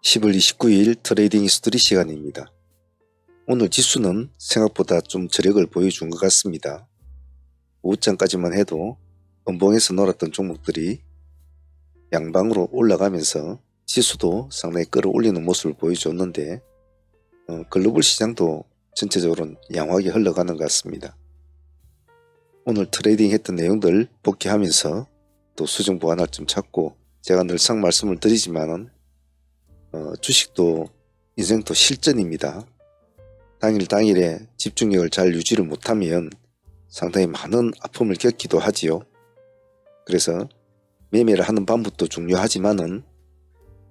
10월 29일 트레이딩 히스토리 시간입니다. 오늘 지수는 생각보다 좀 저력을 보여준 것 같습니다. 오후장까지만 해도 음봉에서 놀았던 종목들이 양방으로 올라가면서 지수도 상당히 끌어올리는 모습을 보여줬는데 글로벌 시장도 전체적으로 양호하게 흘러가는 것 같습니다. 오늘 트레이딩 했던 내용들 복귀하면서 또 수정 보완할 점 찾고, 제가 늘상 말씀을 드리지만은 주식도 인생도 실전입니다. 당일에 집중력을 잘 유지를 못하면 상당히 많은 아픔을 겪기도 하지요. 그래서 매매를 하는 방법도 중요하지만은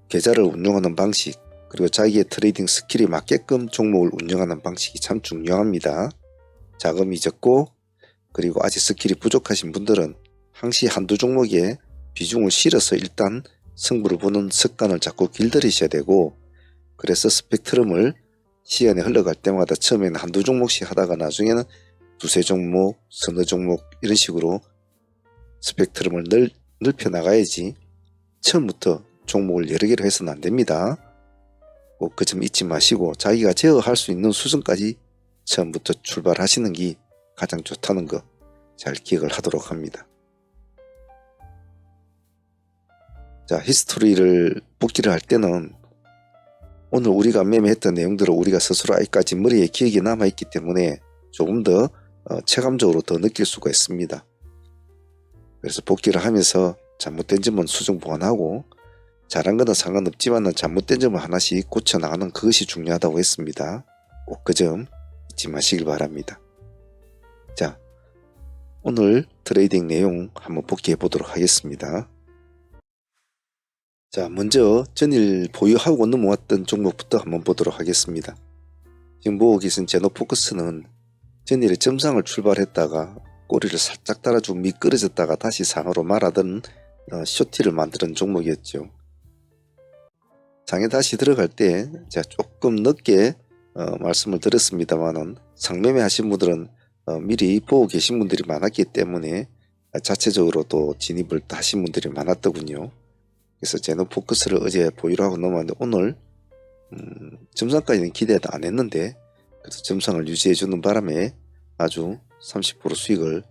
계좌를 운용하는 방식, 그리고 자기의 트레이딩 스킬에 맞게끔 종목을 운영하는 방식이 참 중요합니다. 자금이 적고 그리고 아직 스킬이 부족하신 분들은 항시 한두 종목에 비중을 실어서 일단 승부를 보는 습관을 자꾸 길들이셔야 되고, 그래서 스펙트럼을 시간이 흘러갈 때마다 처음에는 한두 종목씩 하다가 나중에는 두세 종목, 서너 종목 이런 식으로 스펙트럼을 넓혀 나가야지 처음부터 종목을 여러 개로 해서는 안 됩니다. 꼭 그 점 잊지 마시고 자기가 제어할 수 있는 수준까지 처음부터 출발하시는 게 가장 좋다는 거 잘 기억을 하도록 합니다. 자, 히스토리를 복기를 할 때는 오늘 우리가 매매했던 내용들을 우리가 스스로 아직까지 머리에 기억이 남아있기 때문에 조금 더 체감적으로 더 느낄 수가 있습니다. 그래서 복기를 하면서 잘못된 점은 수정 보완하고, 잘한 거는 상관없지만 잘못된 점을 하나씩 고쳐나가는 그것이 중요하다고 했습니다. 꼭 그 점 잊지 마시길 바랍니다. 자, 오늘 트레이딩 내용 한번 복기해 보도록 하겠습니다. 자, 먼저 전일 보유하고 넘어왔던 종목부터 한번 보도록 하겠습니다. 지금 보고 계신 제노포커스는 전일에 점상을 출발했다가 꼬리를 살짝 달아주고 미끄러졌다가 다시 상으로 말아든 쇼티를 만드는 종목이었죠. 장에 다시 들어갈 때 제가 조금 늦게 말씀을 드렸습니다만은 상매매 하신 분들은 미리 보고 계신 분들이 많았기 때문에 자체적으로 또 진입을 하신 분들이 많았더군요. 그래서 제노포커스를 어제 보유를 하고 넘어왔는데 오늘 점상까지는 기대도 안 했는데 그래서 점상을 유지해주는 바람에 아주 30% 수익을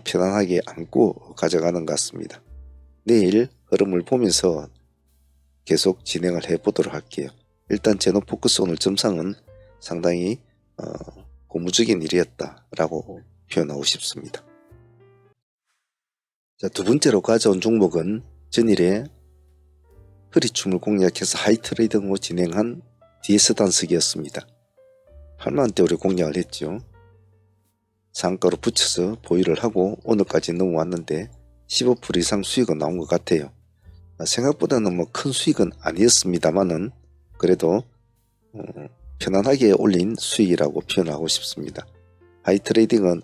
편안하게 안고 가져가는 것 같습니다. 내일 흐름을 보면서 계속 진행을 해보도록 할게요. 일단 제노포커스 오늘 점상은 상당히 고무적인 일이었다라고 표현하고 싶습니다. 자, 두 번째로 가져온 종목은 전일에 허리춤을 공략해서 하이트레이딩으로 진행한 DS 단석이었습니다. 8만원대 우리 공략을 했죠. 상가로 붙여서 보유를 하고 오늘까지 넘어왔는데 15% 이상 수익은 나온 것 같아요. 생각보다는 뭐 큰 수익은 아니었습니다만은 그래도 편안하게 올린 수익이라고 표현하고 싶습니다. 하이트레이딩은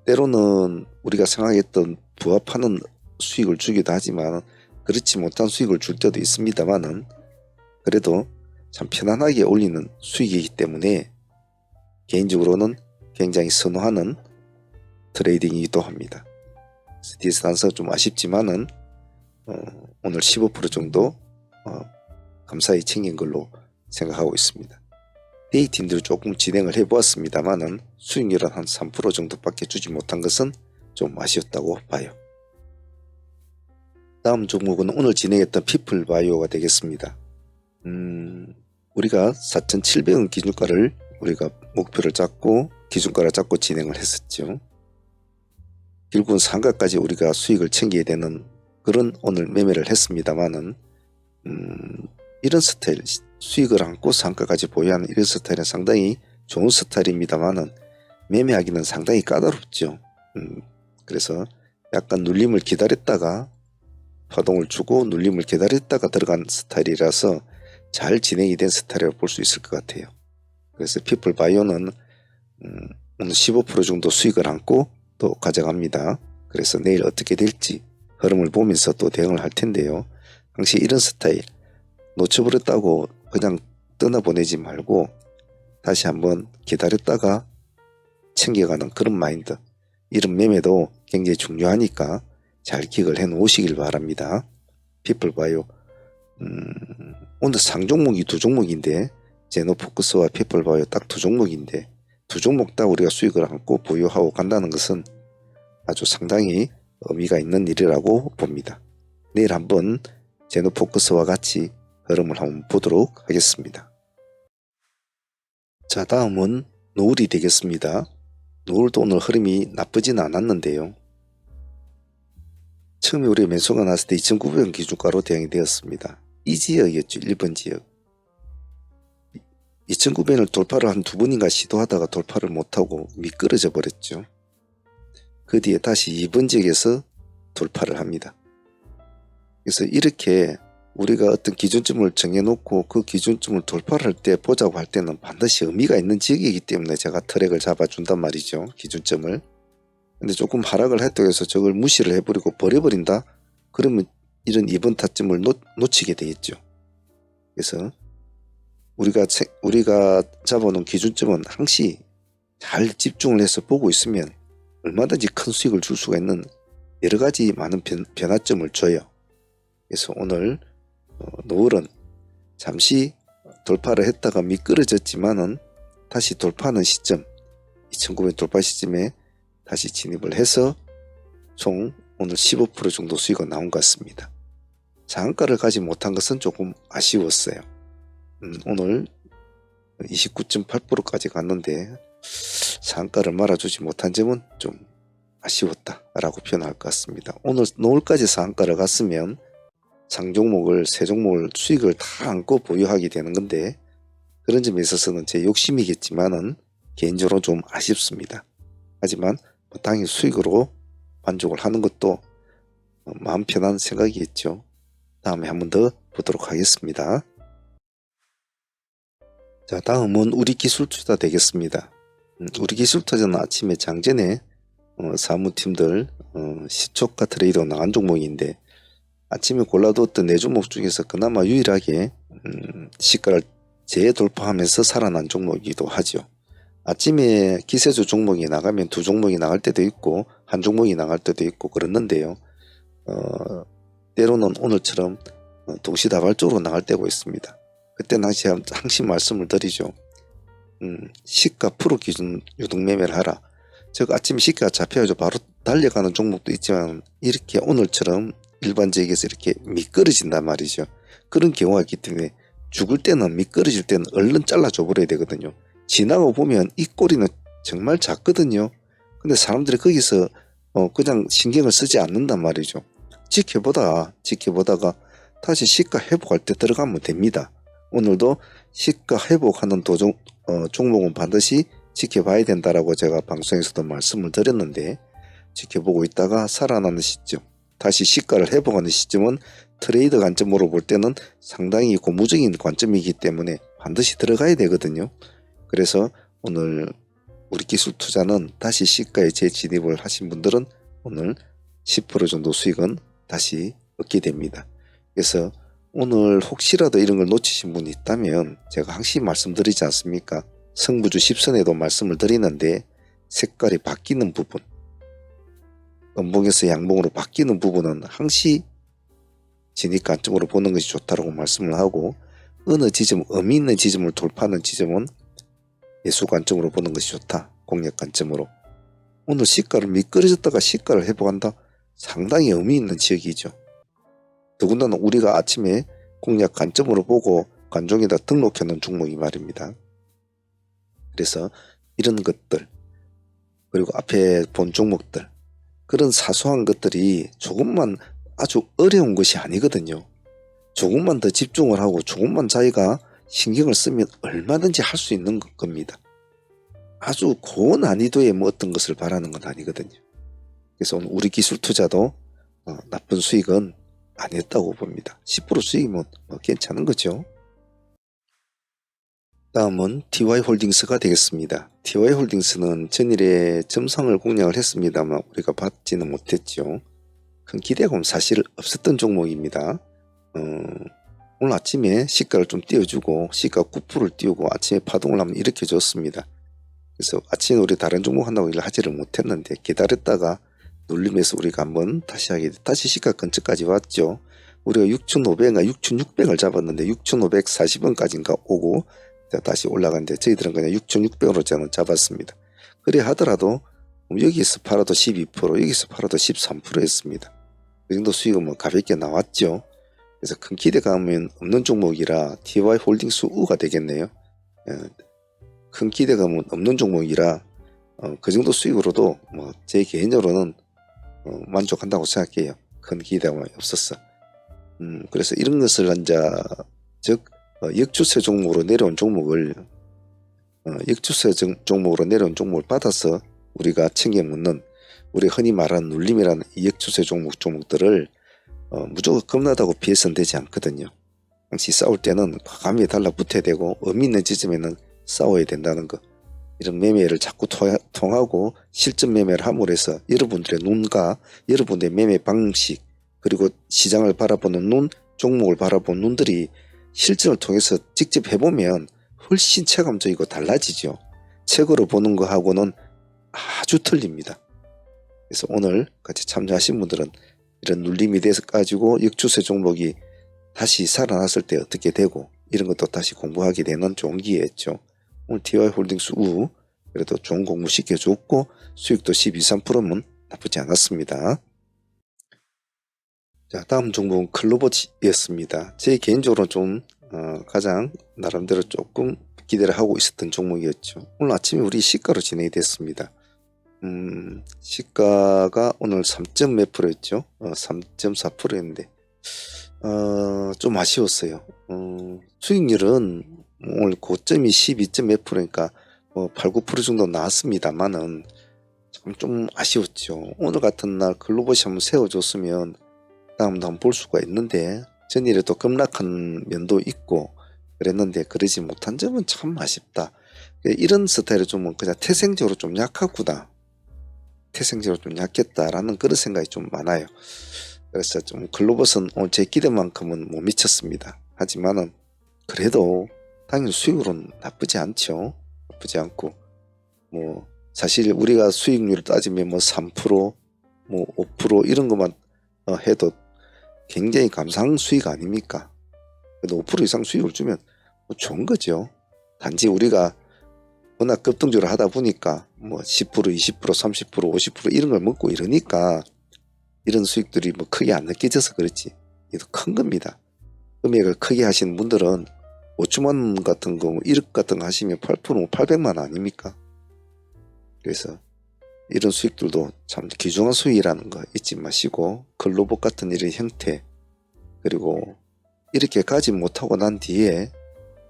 때로는 우리가 생각했던 부합하는 수익을 주기도 하지만 그렇지 못한 수익을 줄 때도 있습니다만은 그래도 참 편안하게 올리는 수익이기 때문에 개인적으로는 굉장히 선호하는 트레이딩이기도 합니다. DS 단석 좀 아쉽지만은 오늘 15% 정도 감사히 챙긴 걸로 생각하고 있습니다. 데이팀들이 조금 진행을 해보았습니다만은 수익률은 한 3% 정도밖에 주지 못한 것은 좀 아쉬웠다고 봐요. 다음 종목은 오늘 진행했던 피플바이오가 되겠습니다. 우리가 4,700원 기준가를 우리가 목표를 잡고 기준가를 잡고 진행을 했었죠. 결국은 상가까지 우리가 수익을 챙기게 되는 그런 오늘 매매를 했습니다만은 이런 스타일, 수익을 안고 상가까지 보유하는 이런 스타일은 상당히 좋은 스타일입니다만은 매매하기는 상당히 까다롭죠. 그래서 약간 눌림을 기다렸다가 파동을 주고 눌림을 기다렸다가 들어간 스타일이라서 잘 진행이 된 스타일이라고 볼 수 있을 것 같아요. 그래서 피플바이오는 오늘 15% 정도 수익을 안고 또 가져갑니다. 그래서 내일 어떻게 될지 흐름을 보면서 또 대응을 할 텐데요. 당시 이런 스타일 놓쳐버렸다고 그냥 떠나보내지 말고 다시 한번 기다렸다가 챙겨가는 그런 마인드, 이런 매매도 굉장히 중요하니까 잘 기억을 해 놓으시길 바랍니다. 피플바이오 오늘 상종목이 두 종목인데 제노포커스와 피플바이오 딱 두 종목인데 두 종목 다 우리가 수익을 안고 보유하고 간다는 것은 아주 상당히 의미가 있는 일이라고 봅니다. 내일 한번 제노포커스와 같이 흐름을 한번 보도록 하겠습니다. 자, 다음은 노을이 되겠습니다. 노을도 오늘 흐름이 나쁘지는 않았는데요. 처음에 우리 매수가 났을 때 2,900원 기준가로 대응이 되었습니다. 이 지역이었죠. 1번 지역. 2,900원을 돌파를 한 두 번인가 시도하다가 돌파를 못하고 미끄러져 버렸죠. 그 뒤에 다시 2번 지역에서 돌파를 합니다. 그래서 이렇게 우리가 어떤 기준점을 정해놓고 그 기준점을 돌파를 할 때 보자고 할 때는 반드시 의미가 있는 지역이기 때문에 제가 트랙을 잡아준단 말이죠. 기준점을. 근데 조금 하락을 했다고 해서 저걸 무시를 해버리고 버려버린다? 그러면 이런 2번 타점을 놓치게 되겠죠. 그래서 우리가 잡아놓은 기준점은 항시 잘 집중을 해서 보고 있으면 얼마든지 큰 수익을 줄 수가 있는 여러 가지 많은 변화점을 줘요. 그래서 오늘 노을은 잠시 돌파를 했다가 미끄러졌지만은 다시 돌파하는 시점 2,900 돌파 시점에 다시 진입을 해서 총 오늘 15% 정도 수익이 나온 것 같습니다. 장가를 가지 못한 것은 조금 아쉬웠어요. 오늘 29.8%까지 갔는데 상가를 말아주지 못한 점은 좀 아쉬웠다라고 표현할 것 같습니다. 오늘 노을까지 상가를 갔으면 상종목을 세 종목을 수익을 다 안고 보유하게 되는 건데 그런 점에 있어서는 제 욕심이겠지만은 개인적으로 좀 아쉽습니다. 하지만 당일 수익으로 만족을 하는 것도 마음 편한 생각이겠죠. 다음에 한 번 더 보도록 하겠습니다. 자, 다음은 우리기술투자 되겠습니다. 우리기술투자는 아침에 장전에 사무팀들 시초가 트레이더 나간 종목인데 아침에 골라두었던 네 종목 중에서 그나마 유일하게 시가를 재돌파하면서 살아난 종목이기도 하죠. 아침에 기세주 종목이 나가면 두 종목이 나갈 때도 있고 한 종목이 나갈 때도 있고 그렇는데요. 때로는 오늘처럼 동시다발적으로 나갈 때가 있습니다. 그때 당시 항상 말씀을 드리죠. 시가 프로 기준 유동매매를 하라. 즉 아침에 시가가 잡혀야죠. 바로 달려가는 종목도 있지만 이렇게 오늘처럼 일반적에서 이렇게 미끄러진단 말이죠. 그런 경우가 있기 때문에 죽을 때는 미끄러질 때는 얼른 잘라줘 버려야 되거든요. 지나고 보면 이 꼬리는 정말 작거든요. 근데 사람들이 거기서 그냥 신경을 쓰지 않는단 말이죠. 지켜보다가 다시 시가 회복할 때 들어가면 됩니다. 오늘도 시가 회복하는 종목은 반드시 지켜봐야 된다라고 제가 방송에서도 말씀을 드렸는데 지켜보고 있다가 살아나는 시점, 다시 시가를 회복하는 시점은 트레이더 관점으로 볼 때는 상당히 고무적인 관점이기 때문에 반드시 들어가야 되거든요. 그래서 오늘 우리 기술 투자는 다시 시가에 재진입을 하신 분들은 오늘 10% 정도 수익은 다시 얻게 됩니다. 그래서 오늘 혹시라도 이런 걸 놓치신 분이 있다면 제가 항상 말씀드리지 않습니까? 성부주 10선에도 말씀을 드리는데 색깔이 바뀌는 부분, 음봉에서 양봉으로 바뀌는 부분은 항시 진입 관점으로 보는 것이 좋다고 말씀을 하고 어느 지점, 의미 있는 지점을 돌파하는 지점은 예수 관점으로 보는 것이 좋다. 공략 관점으로. 오늘 시가를 미끄러졌다가 시가를 회복한다. 상당히 의미 있는 지역이죠. 더군다나 우리가 아침에 공략 관점으로 보고 관종에다 등록해 놓은 종목이 말입니다. 그래서 이런 것들 그리고 앞에 본 종목들 그런 사소한 것들이 조금만 아주 어려운 것이 아니거든요. 조금만 더 집중을 하고 조금만 자기가 신경을 쓰면 얼마든지 할 수 있는 겁니다. 아주 고난이도의 어떤 것을 바라는 건 아니거든요. 그래서 오늘 우리 기술 투자도 나쁜 수익은 아니었다고 봅니다. 10% 수익이면 괜찮은 거죠. 다음은 TY홀딩스가 되겠습니다. TY홀딩스는 전일에 점상을 공략을 했습니다만 우리가 받지는 못했죠. 큰 기대감은 사실 없었던 종목입니다. 오늘 아침에 시가를 좀 띄워주고 시가 9%를 띄우고 아침에 파동을 한번 일으켜줬습니다. 그래서 아침에 우리 다른 종목 한다고 일을 하지를 못했는데 기다렸다가 눌림에서 우리가 한번 다시 시가 근처까지 왔죠. 우리가 6,500인가 6,600을 잡았는데 6,540원까지인가 오고 다시 올라갔는데 저희들은 그냥 6,600으로 저는 잡았습니다. 그래 하더라도 여기서 팔아도 12%, 여기서 팔아도 13%였습니다. 그 정도 수익은 뭐 가볍게 나왔죠. 그래서 큰 기대감은 없는 종목이라 TY 홀딩스 U가 되겠네요. 큰 기대감은 없는 종목이라 그 정도 수익으로도 뭐 제 개인적으로는 만족한다고 생각해요. 큰 기대감이 없었어. 그래서 이런 것을 즉 역추세 종목으로 내려온 종목을 종목으로 내려온 종목을 받아서 우리가 챙겨 묻는, 우리 흔히 말하는 눌림이라는 이 역추세 종목들을 무조건 겁나다고 피해서는 되지 않거든요. 당시 싸울 때는 과감히 달라붙어야 되고 의미 있는 지점에는 싸워야 된다는 거. 이런 매매를 자꾸 통하고 실전 매매를 함으로 해서 여러분들의 눈과 여러분들의 매매 방식, 그리고 시장을 바라보는 눈, 종목을 바라보는 눈들이 실전을 통해서 직접 해보면 훨씬 체감적이고 달라지죠. 책으로 보는 거하고는 아주 틀립니다. 그래서 오늘 같이 참여하신 분들은 이런 눌림이 돼서 가지고 역추세 종목이 다시 살아났을 때 어떻게 되고 이런 것도 다시 공부하게 되는 좋은 기회였죠. 오늘 TY 홀딩스 U 그래도 좋은 공부 시켜줬고 수익도 12, 13%면 나쁘지 않았습니다. 자, 다음 종목은 클로버였습니다. 제 개인적으로 좀 가장 나름대로 조금 기대를 하고 있었던 종목이었죠. 오늘 아침에 우리 시가로 진행이 됐습니다. 시가가 오늘 3점 몇 프로였죠? 3.4%였는데 좀 아쉬웠어요. 수익률은 오늘 고점이 12점 몇 프로니까 8, 9% 정도 나왔습니다만은 좀 아쉬웠죠. 오늘 같은 날 글로벌이 한번 세워줬으면 다음도 한번 볼 수가 있는데 전일에 또 급락한 면도 있고 그랬는데 그러지 못한 점은 참 아쉽다. 이런 스타일을 좀 그냥 태생적으로 좀 약하구나. 태생적으로 좀 약했다라는 그런 생각이 좀 많아요. 그래서 좀 글로벌은 오늘 제 기대만큼은 못 미쳤습니다. 하지만은 그래도 당연히 수익으로는 나쁘지 않죠. 나쁘지 않고 뭐 사실 우리가 수익률을 따지면 뭐 3%, 뭐 5% 이런 것만 해도 굉장히 감사한 수익 아닙니까? 그래도 5% 이상 수익을 주면 뭐 좋은 거죠. 단지 우리가 워낙 급등주를 하다 보니까 뭐 10%, 20%, 30%, 50% 이런 걸 먹고 이러니까 이런 수익들이 뭐 크게 안 느껴져서 그렇지. 이도 큰 겁니다. 금액을 크게 하시는 분들은 5천만 같은 거, 1억 같은 거 하시면 8% 800만 아닙니까? 그래서 이런 수익들도 참 귀중한 수익이라는 거 잊지 마시고 글로벌 같은 이런 형태, 그리고 이렇게 가지 못하고 난 뒤에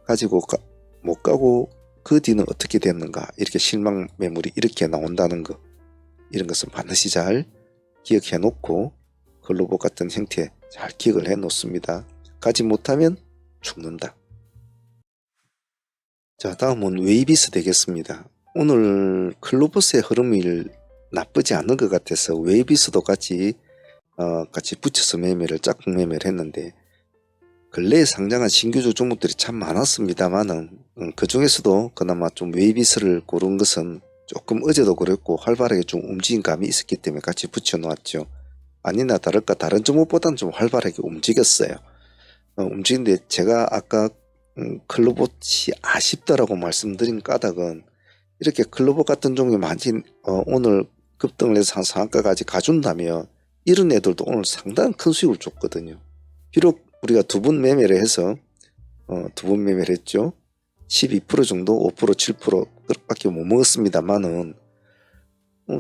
가지고 못 가고 그 뒤는 어떻게 됐는가, 이렇게 실망 매물이 이렇게 나온다는 거, 이런 것은 반드시 잘 기억해 놓고 글로벌 같은 형태 잘 기억을 해 놓습니다. 가지 못하면 죽는다. 자, 다음은 웨이비스 되겠습니다. 오늘 클로버스의 흐름이 나쁘지 않은 것 같아서 웨이비스도 같이 붙여서 매매를 짝꿍 매매를 했는데 근래에 상장한 신규주 종목들이 참 많았습니다만은 그 중에서도 그나마 좀 웨이비스를 고른 것은 조금 어제도 그랬고 활발하게 좀 움직인 감이 있었기 때문에 같이 붙여 놓았죠. 아니나 다를까 다른 종목보다는 좀 활발하게 움직였어요. 움직이는데 제가 아까 클로봇이 아쉽다라고 말씀드린 까닭은 이렇게 클로봇 같은 종목이 많이 오늘 급등을 해서 한 상한가까지 가준다면 이런 애들도 오늘 상당히 큰 수익을 줬거든요. 비록 우리가 두 번 매매를 해서 두 번 매매를 했죠. 12% 정도 5% 7%밖에 못 먹었습니다만은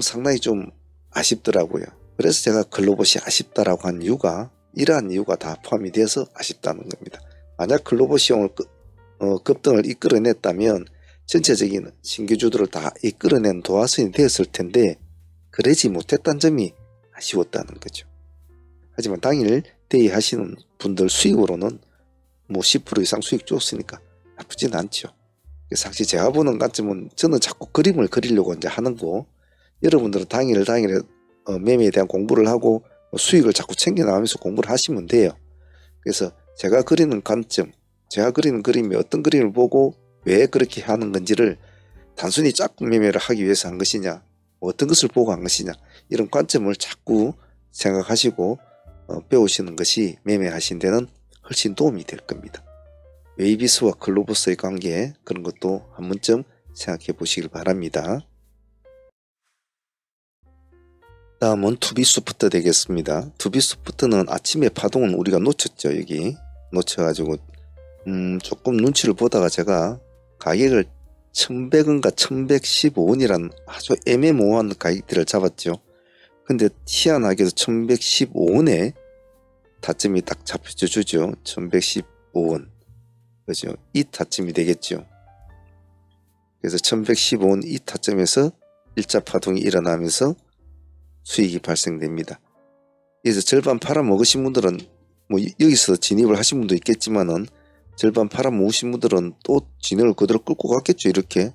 상당히 좀 아쉽더라고요. 그래서 제가 클로봇이 아쉽다라고 한 이유가 이러한 이유가 다 포함이 돼서 아쉽다는 겁니다. 만약 클로봇이 오늘 급등을 이끌어냈다면 전체적인 신규주들을 다 이끌어낸 도화선이 되었을 텐데 그러지 못했다는 점이 아쉬웠다는 거죠. 하지만 당일 대의하시는 분들 수익으로는 뭐 10% 이상 수익 줬으니까 나쁘진 않죠. 사실 제가 보는 관점은 저는 자꾸 그림을 그리려고 이제 하는 거, 여러분들은 당일에 매매에 대한 공부를 하고 수익을 자꾸 챙겨 나가면서 공부를 하시면 돼요. 그래서 제가 그리는 관점, 제가 그리는 그림이 어떤 그림을 보고 왜 그렇게 하는 건지를 단순히 짝꿍 매매를 하기 위해서 한 것이냐, 어떤 것을 보고 한 것이냐, 이런 관점을 자꾸 생각하시고 배우시는 것이 매매하신 데는 훨씬 도움이 될 겁니다. 웨이비스와 글로버스의 관계, 그런 것도 한 번쯤 생각해 보시길 바랍니다. 다음은 투비스부터 되겠습니다. 투비스부터는 아침에 파동은 우리가 놓쳤죠. 여기 놓쳐가지고 조금 눈치를 보다가 제가 가격을 1100원과 1115원이란 아주 애매모호한 가격대를 잡았죠. 근데 희한하게도 1115원에 타점이 딱 잡혀주죠. 1115원. 그죠? 이 타점이 되겠죠. 그래서 1115원 이 타점에서 일자 파동이 일어나면서 수익이 발생됩니다. 그래서 절반 팔아먹으신 분들은 뭐 여기서 진입을 하신 분도 있겠지만은 절반 팔아먹으신 분들은 또 진행을 그대로 끌고 갔겠죠. 이렇게.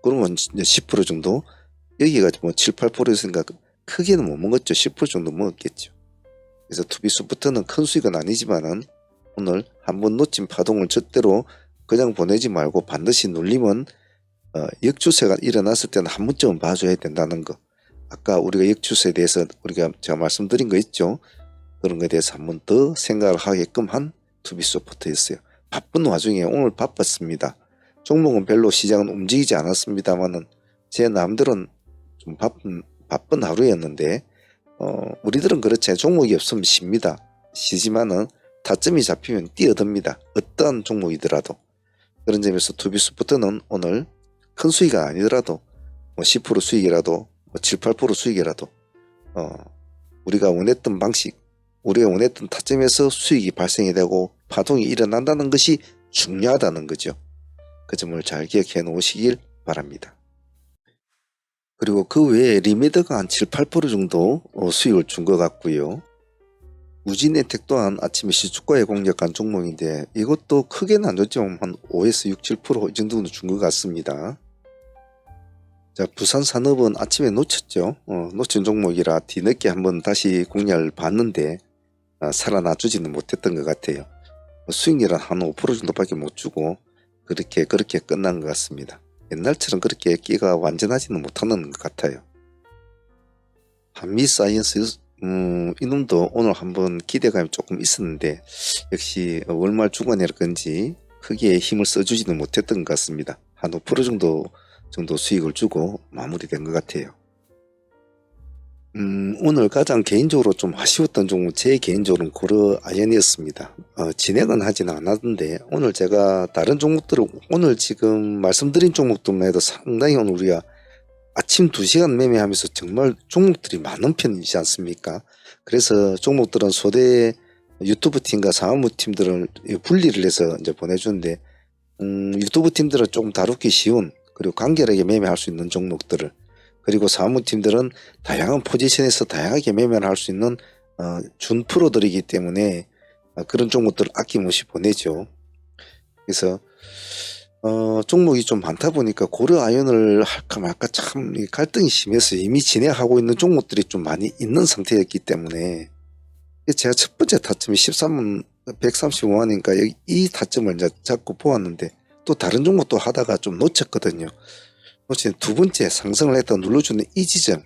그러면 10% 정도, 여기가 뭐 7, 8%였으니까 크게는 못 먹었죠. 10% 정도 먹었겠죠. 그래서 투비스부터는 큰 수익은 아니지만은 오늘 한번 놓친 파동을 절대로 그냥 보내지 말고 반드시 눌리면 역추세가 일어났을 때는 한 번쯤은 봐줘야 된다는 거. 아까 우리가 역추세에 대해서 제가 말씀드린 거 있죠. 그런 거에 대해서 한 번 더 생각을 하게끔 한 투비스부터였어요. 바쁜 와중에 오늘 바빴습니다. 종목은 별로 시장은 움직이지 않았습니다만은 제 남들은 좀 바쁜 하루였는데 우리들은 그렇지, 종목이 없으면 쉽니다. 쉬지만은 타점이 잡히면 뛰어듭니다. 어떠한 종목이더라도. 그런 점에서 투비스부터는 오늘 큰 수익은 아니더라도 뭐 10% 수익이라도 뭐 7, 8% 수익이라도 우리가 원했던 방식, 우리가 원했던 타점에서 수익이 발생이 되고 파동이 일어난다는 것이 중요하다는 거죠. 그 점을 잘 기억해 놓으시길 바랍니다. 그리고 그 외에 리메드가 한 7, 8% 정도 수익을 준 것 같고요. 우진에텍 또한 아침에 시초가에 공략한 종목인데 이것도 크게는 안 줬지만 한 5에서 6, 7% 이 정도는 준 것 같습니다. 자, 부산산업은 아침에 놓쳤죠. 놓친 종목이라 뒤늦게 한번 다시 공략을 봤는데 살아나 주지는 못했던 것 같아요. 수익률은 한 5% 정도밖에 못 주고 그렇게 끝난 것 같습니다. 옛날처럼 그렇게 끼가 완전하지는 못하는 것 같아요. 한미사이언스 이놈도 오늘 한번 기대감이 조금 있었는데 역시 월말 주간이라 건지 크게 힘을 써주지는 못했던 것 같습니다. 한 5% 정도 수익을 주고 마무리된 것 같아요. 오늘 가장 개인적으로 좀 아쉬웠던 종목, 제 개인적으로는 고려 아연이었습니다. 진행은 하지는 않았는데 오늘 제가 다른 종목들을 오늘 지금 말씀드린 종목들만 해도 상당히 오늘 우리가 아침 2시간 매매하면서 정말 종목들이 많은 편이지 않습니까? 그래서 종목들은 소대 유튜브 팀과 사무부 팀들을 분리를 해서 이제 보내주는데 유튜브 팀들은 조금 다루기 쉬운, 그리고 간결하게 매매할 수 있는 종목들을, 그리고 사무팀들은 다양한 포지션에서 다양하게 매매를 할 수 있는 준 프로들이기 때문에 그런 종목들을 아낌없이 보내죠. 그래서 종목이 좀 많다 보니까 고려 아연을 할까 말까 참 갈등이 심해서 이미 진행하고 있는 종목들이 좀 많이 있는 상태였기 때문에 제가 첫 번째 타점이 13원 135원이니까 이 타점을 이제 잡고 보았는데 또 다른 종목도 하다가 좀 놓쳤거든요. 놓친 두 번째 상승을 했다 눌러주는 이 지점,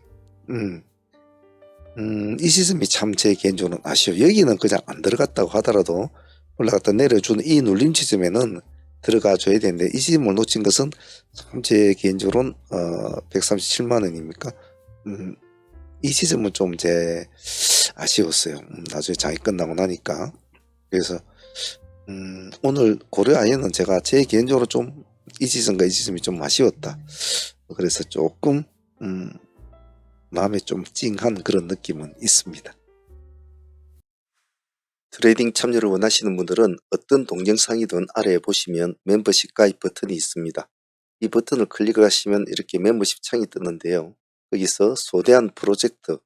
이 지점이 참 제 개인적으로는 아쉬워요. 여기는 그냥 안 들어갔다고 하더라도 올라갔다 내려주는 이 눌림 지점에는 들어가 줘야 되는데 이 지점을 놓친 것은 참 제 개인적으로는 137만원입니까? 이 지점은 좀 제 아쉬웠어요. 나중에 장이 끝나고 나니까. 그래서 오늘 고려 아연은 제가 제 개인적으로 좀 이 지점과 이 지점이 좀 아쉬웠다. 그래서 조금 마음에 좀 찡한 그런 느낌은 있습니다. 트레이딩 참여를 원하시는 분들은 어떤 동영상이든 아래에 보시면 멤버십 가입 버튼이 있습니다. 이 버튼을 클릭을 하시면 이렇게 멤버십 창이 뜨는데요. 거기서 소대한 프로젝트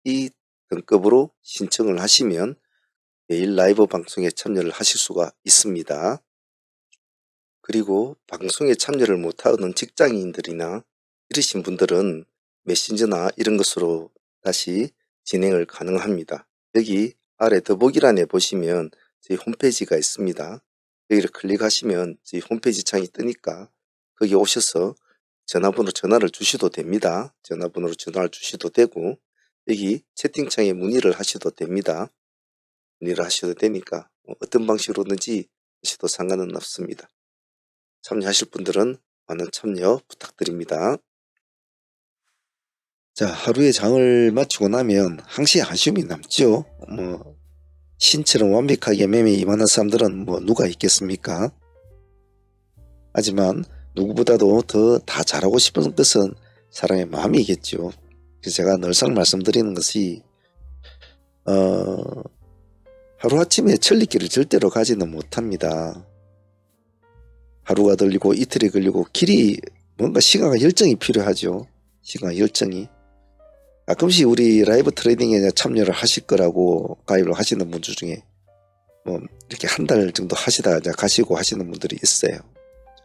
이 등급으로 신청을 하시면 매일 라이브 방송에 참여를 하실 수가 있습니다. 그리고 방송에 참여를 못하는 직장인들이나 이러신 분들은 메신저나 이런 것으로 다시 진행을 가능합니다. 여기 아래 더보기란에 보시면 저희 홈페이지가 있습니다. 여기를 클릭하시면 저희 홈페이지 창이 뜨니까 거기 오셔서 전화번호로 전화를 주셔도 됩니다. 전화번호로 전화를 주셔도 되고 여기 채팅창에 문의를 하셔도 됩니다. 문의를 하셔도 되니까 어떤 방식으로든지 하셔도 상관은 없습니다. 참여하실 분들은 많은 참여 부탁드립니다. 자, 하루의 장을 마치고 나면 항시 아쉬움이 남죠. 신처럼 완벽하게 매매 임하는 사람들은 누가 있겠습니까? 하지만 누구보다도 더 다 잘하고 싶은 것은 사람의 마음이겠죠. 그래서 제가 늘상 말씀드리는 것이 하루아침에 천리길을 절대로 가지는 못합니다. 하루가 걸리고 이틀이 걸리고 길이 뭔가 시간과 열정이 필요하죠. 시간과 열정이. 가끔씩 우리 라이브 트레이딩에 참여를 하실 거라고 가입을 하시는 분들 중에 이렇게 한 달 정도 하시다가 이제 가시고 하시는 분들이 있어요.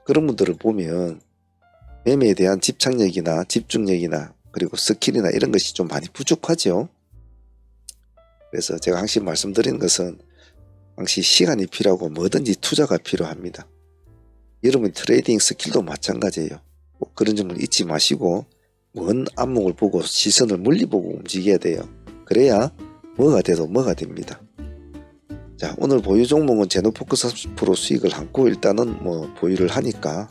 그런 분들을 보면 매매에 대한 집착력이나 집중력이나 그리고 스킬이나 이런 것이 좀 많이 부족하죠. 그래서 제가 항상 말씀드리는 것은 항상 시간이 필요하고 뭐든지 투자가 필요합니다. 여러분 트레이딩 스킬도 마찬가지예요. 그런 점을 잊지 마시고 먼 안목을 보고 시선을 멀리 보고 움직여야 돼요. 그래야 뭐가 돼도 뭐가 됩니다. 자, 오늘 보유 종목은 제노포커스 30% 수익을 안고 일단은 보유를 하니까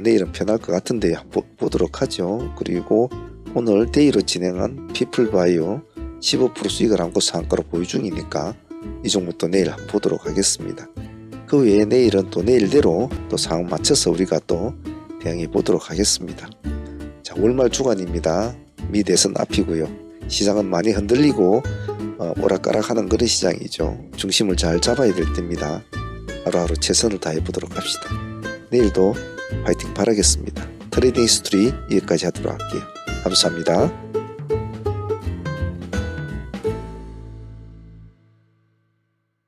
내일은 편할 것 같은데 한번 보도록 하죠. 그리고 오늘 데이로 진행한 피플바이오 15% 수익을 안고 상한가로 보유 중이니까 이 종목도 내일 한번 보도록 하겠습니다. 그 외에 내일은 또 내일대로 또 상황 맞춰서 우리가 또 대응해 보도록 하겠습니다. 자, 월말 주간입니다. 미 대선 앞이고요. 시장은 많이 흔들리고 오락가락하는 그런 시장이죠. 중심을 잘 잡아야 될 때입니다. 하루하루 최선을 다해 보도록 합시다. 내일도 파이팅 바라겠습니다. 트레이딩 히스토리 여기까지 하도록 할게요. 감사합니다.